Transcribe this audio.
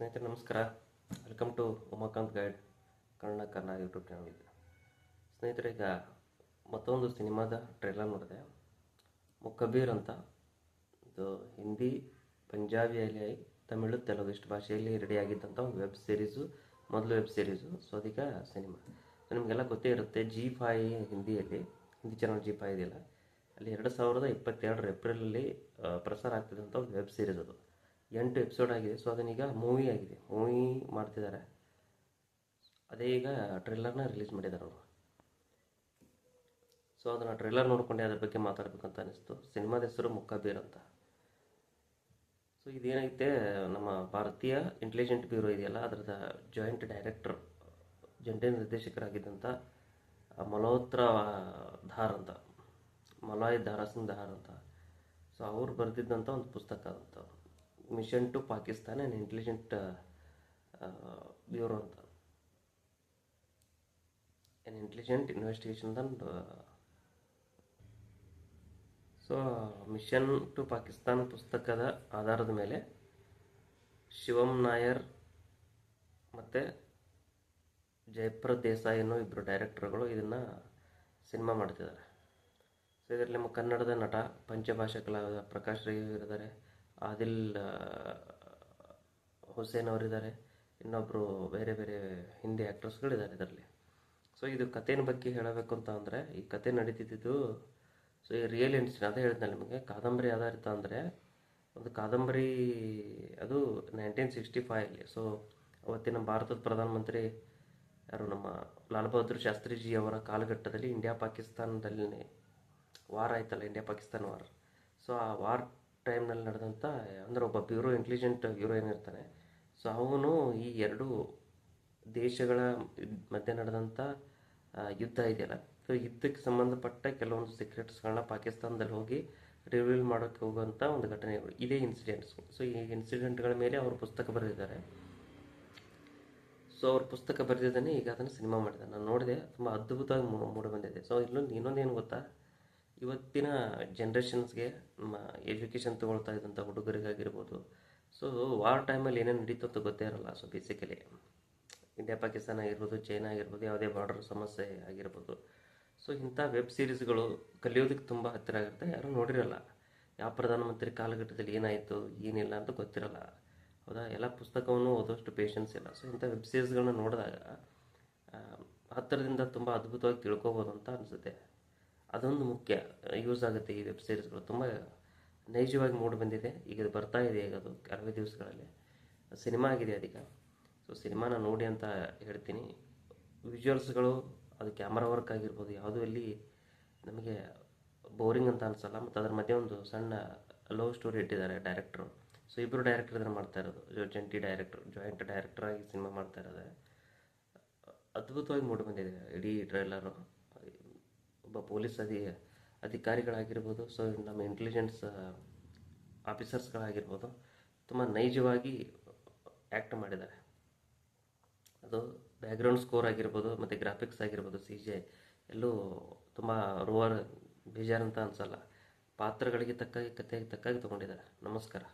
ಸ್ನೇಹಿತರೆ ನಮಸ್ಕಾರ. Welcome to Umakant guide Kannada YouTube channel. ಸ್ನೇಹಿತರೆ, ಈಗ ಮತ್ತೊಂದು ಸಿನಿಮಾದ ಟ್ರೈಲರ್ ನೋಡಿದೆ. ಮುಕಬೀರ್ ಅಂತ. ಇದು ಹಿಂದಿ, ಪಂಜಾಬಿಯಲ್ಲಿ, ತಮಿಳು, ತೆಲುಗು ಇಷ್ಟು ಭಾಷೆಯಲ್ಲಿ ರೆಡಿಯಾಗಿದ್ದಂಥ ಒಂದು ವೆಬ್ ಸೀರೀಸು, ಮೊದಲು ವೆಬ್ ಸೀರೀಸು. ಸೊ ಅದೀಗ ಸಿನಿಮಾ. ನಿಮಗೆಲ್ಲ ಗೊತ್ತೇ ಇರುತ್ತೆ, Zee5 ಹಿಂದಿ ಚಾನಲ್ Zee5 ಇದೆಯಲ್ಲ, ಅಲ್ಲಿ 2022 ಏಪ್ರಿಲಲ್ಲಿ ಪ್ರಸಾರ ಆಗ್ತಿದ್ದಂಥ ಒಂದು ವೆಬ್ ಸೀರೀಸ್. ಅದು 8 ಎಪಿಸೋಡ್ ಆಗಿದೆ. ಸೊ ಅದನ್ನೀಗ ಮೂವಿ ಮಾಡ್ತಿದ್ದಾರೆ. ಅದೇ ಈಗ ಟ್ರೈಲರ್ನ ರಿಲೀಸ್ ಮಾಡಿದ್ದಾರೆ ಅವರು. ಸೊ ಅದನ್ನು ಟ್ರೈಲರ್ ನೋಡ್ಕೊಂಡು ಅದ್ರ ಬಗ್ಗೆ ಮಾತಾಡಬೇಕಂತ ಅನಿಸ್ತು. ಸಿನಿಮಾದ ಹೆಸರು ಮುಕಬೀರ್ ಅಂತ. ಸೊ ಇದೇನೈತೆ, ನಮ್ಮ ಭಾರತೀಯ ಇಂಟೆಲಿಜೆಂಟ್ ಬ್ಯೂರೋ ಇದೆಯಲ್ಲ, ಅದರದ ಜಾಯಿಂಟ್ ಡೈರೆಕ್ಟರ್, ಜಂಟಿ ನಿರ್ದೇಶಕರಾಗಿದ್ದಂಥ ಮಲಾಯ್ ಧಾರಾಸಿಂಗ್ ಧಾರ್ ಅಂತ. ಸೊ ಅವ್ರು ಬರೆದಿದ್ದಂಥ ಒಂದು ಪುಸ್ತಕ ಅಂತ, mission to Pakistan and intelligent bureau ಅಂತ, an intelligent investigation and. So mission to Pakistan ಪುಸ್ತಕದ ಆಧಾರದ ಮೇಲೆ ಶಿವಮ್ ನಾಯರ್ ಮತ್ತು ಜಯಪ್ರದ್ ದೇಸಾಯಿ ಅನ್ನೋ ಇಬ್ಬರು ಡೈರೆಕ್ಟರ್ಗಳು ಇದನ್ನು ಸಿನಿಮಾ ಮಾಡ್ತಿದ್ದಾರೆ. ಸೊ ಇದರಲ್ಲಿ ನಮ್ಮ ಕನ್ನಡದ ನಟ, ಪಂಚಭಾಷಾ ಕಲಾವಿದ ಪ್ರಕಾಶ್ ರೈ ಇದ್ದಾರೆ, ಆದಿಲ್ ಹುಸೇನ್ ಅವರಿದ್ದಾರೆ, ಇನ್ನೊಬ್ಬರು ಬೇರೆ ಬೇರೆ ಹಿಂದಿ ಆ್ಯಕ್ಟರ್ಸ್ಗಳಿದ್ದಾರೆ ಇದರಲ್ಲಿ. ಸೊ ಇದು ಕಥೆಯ ಬಗ್ಗೆ ಹೇಳಬೇಕು ಅಂತ ಅಂದರೆ, ಈ ಕತೆ ನಡೀತಿದ್ದು ಸೊ ಈ ರಿಯಲ್ ಇನ್ಸಿಡೆಂಟ್ ಅದೇ ಹೇಳಿದ್ನಲ್ಲ ನಿಮಗೆ. ಕಾದಂಬರಿ ಆಧಾರಿತ ಅಂದರೆ ಒಂದು ಕಾದಂಬರಿ, ಅದು 1965. ಸೊ ಅವತ್ತಿನ ಭಾರತದ ಪ್ರಧಾನಮಂತ್ರಿ ಯಾರು, ನಮ್ಮ ಲಾಲ್ ಬಹದ್ದೂರ್ ಶಾಸ್ತ್ರಿಜಿ ಅವರ ಕಾಲಘಟ್ಟದಲ್ಲಿ ಇಂಡಿಯಾ ಪಾಕಿಸ್ತಾನದಲ್ಲಿ ವಾರ್ ಆಯ್ತಲ್ಲ, ಇಂಡಿಯಾ ಪಾಕಿಸ್ತಾನ ವಾರ್. ಸೊ ಆ ವಾರ್ ಟೈಮ್ನಲ್ಲಿ ನಡೆದಂಥ, ಅಂದರೆ ಒಬ್ಬ ಇಂಟೆಲಿಜೆಂಟ್ ಬ್ಯೂರೋ ಏನಿರ್ತಾನೆ, ಸೊ ಅವನು ಈ ಎರಡು ದೇಶಗಳ ಮಧ್ಯೆ ನಡೆದಂಥ ಯುದ್ಧ ಇದೆಯಲ್ಲ, ಸೊ ಯುದ್ಧಕ್ಕೆ ಸಂಬಂಧಪಟ್ಟ ಕೆಲವೊಂದು ಸೀಕ್ರೆಟ್ಸ್ಗಳನ್ನ ಪಾಕಿಸ್ತಾನದಲ್ಲಿ ಹೋಗಿ ರಿವೀಲ್ ಮಾಡೋಕ್ಕೆ ಹೋಗುವಂಥ ಒಂದು ಘಟನೆಗಳು, ಇದೇ ಇನ್ಸಿಡೆಂಟ್ಸ್. ಸೊ ಈ ಇನ್ಸಿಡೆಂಟ್ಗಳ ಮೇಲೆ ಅವರು ಪುಸ್ತಕ ಬರೆದಿದ್ದಾರೆ. ಸೊ ಅವ್ರ ಪುಸ್ತಕ ಬರೆದಿದ್ದಾನೆ, ಈಗ ಅದನ್ನು ಸಿನಿಮಾ ಮಾಡಿದ್ದಾರೆ. ನಾನು ನೋಡಿದೆ, ತುಂಬ ಅದ್ಭುತವಾಗಿ ಮೂಡಿ ಬಂದಿದೆ. ಸೊ ಇನ್ನೊಂದೇನು ಗೊತ್ತಾ, ಇವತ್ತಿನ ಜನ್ರೇಷನ್ಸ್ಗೆ, ನಮ್ಮ ಎಜುಕೇಷನ್ ತೊಗೊಳ್ತಾ ಇದ್ದಂಥ ಹುಡುಗರಿಗಾಗಿರ್ಬೋದು, ಸೊ ವಾರ್ ಟೈಮಲ್ಲಿ ಏನೇನು ನಡೀತು ಅಂತ ಗೊತ್ತೇ ಇರಲ್ಲ. ಸೊ ಬೇಸಿಕಲಿ ಇಂಡಿಯಾ ಪಾಕಿಸ್ತಾನ ಆಗಿರ್ಬೋದು, ಚೈನಾ ಆಗಿರ್ಬೋದು, ಯಾವುದೇ ಬಾರ್ಡರ್ ಸಮಸ್ಯೆ ಆಗಿರ್ಬೋದು. ಸೊ ಇಂಥ ವೆಬ್ ಸೀರೀಸ್ಗಳು ಕಲಿಯೋದಕ್ಕೆ ತುಂಬ ಹತ್ತಿರ ಆಗಿರುತ್ತೆ. ಯಾರೂ ನೋಡಿರಲ್ಲ, ಯಾವ ಪ್ರಧಾನಮಂತ್ರಿ ಕಾಲಘಟ್ಟದಲ್ಲಿ ಏನಾಯಿತು ಏನಿಲ್ಲ ಅಂತ ಗೊತ್ತಿರಲ್ಲ, ಹೌದಾ? ಎಲ್ಲ ಪುಸ್ತಕವನ್ನು ಓದೋಷ್ಟು ಪೇಷನ್ಸ್ ಇಲ್ಲ. ಸೊ ಇಂಥ ವೆಬ್ ಸೀರೀಸ್ಗಳನ್ನ ನೋಡಿದಾಗ ಹತ್ತಿರದಿಂದ ತುಂಬ ಅದ್ಭುತವಾಗಿ ತಿಳ್ಕೊಬೋದು ಅಂತ ಅನಿಸುತ್ತೆ. ಅದೊಂದು ಮುಖ್ಯ ಯೂಸ್ ಆಗುತ್ತೆ. ಈ ವೆಬ್ ಸೀರೀಸ್ಗಳು ತುಂಬ ನೈಜವಾಗಿ ಮೂಡಿ ಬಂದಿದೆ. ಈಗ ಇದು ಬರ್ತಾ ಇದೆ, ಈಗ ಅದು ಕೆಲವೇ ದಿವಸಗಳಲ್ಲಿ ಸಿನಿಮಾ ಆಗಿದೆ ಅದೀಗ. ಸೊ ಸಿನಿಮಾನ ನೋಡಿ ಅಂತ ಹೇಳ್ತೀನಿ. ವಿಜುವಲ್ಸ್ಗಳು, ಅದು ಕ್ಯಾಮ್ರಾ ವರ್ಕ್ ಆಗಿರ್ಬೋದು, ಯಾವುದೂ ಅಲ್ಲಿ ನಮಗೆ ಬೋರಿಂಗ್ ಅಂತ ಅನಿಸಲ್ಲ. ಮತ್ತು ಅದ್ರ ಮಧ್ಯೆ ಒಂದು ಸಣ್ಣ ಲವ್ ಸ್ಟೋರಿ ಇಟ್ಟಿದ್ದಾರೆ ಡೈರೆಕ್ಟ್ರು. ಸೊ ಇಬ್ಬರು ಡೈರೆಕ್ಟರ್ ಇದನ್ನು ಮಾಡ್ತಾ ಇರೋದು, ಜಾಯಿಂಟ್ ಡೈರೆಕ್ಟರ್ ಆಗಿ ಸಿನಿಮಾ ಮಾಡ್ತಾ ಇರೋದು. ಅದ್ಭುತವಾಗಿ ಮೂಡಿ ಬಂದಿದೆ ಇಡೀ ಟ್ರೈಲರು. ಒಬ್ಬ ಪೊಲೀಸ್ ಅಧಿಕಾರಿಗಳಾಗಿರ್ಬೋದು, ಸೊ ನಮ್ಮ ಇಂಟೆಲಿಜೆನ್ಸ್ ಆಫೀಸರ್ಸ್ಗಳಾಗಿರ್ಬೋದು, ತುಂಬ ನೈಜವಾಗಿ ಆ್ಯಕ್ಟ್ ಮಾಡಿದ್ದಾರೆ. ಅದು ಬ್ಯಾಕ್ಗ್ರೌಂಡ್ ಸ್ಕೋರ್ ಆಗಿರ್ಬೋದು, ಮತ್ತು ಗ್ರಾಫಿಕ್ಸ್ ಆಗಿರ್ಬೋದು, CGI ಎಲ್ಲೂ ತುಂಬ ಬೇಜಾರಂತ ಅನಿಸಲ್ಲ. ಪಾತ್ರಗಳಿಗೆ ತಕ್ಕಾಗಿ, ಕಥೆಗೆ ತಕ್ಕಾಗಿ ತೊಗೊಂಡಿದ್ದಾರೆ. ನಮಸ್ಕಾರ.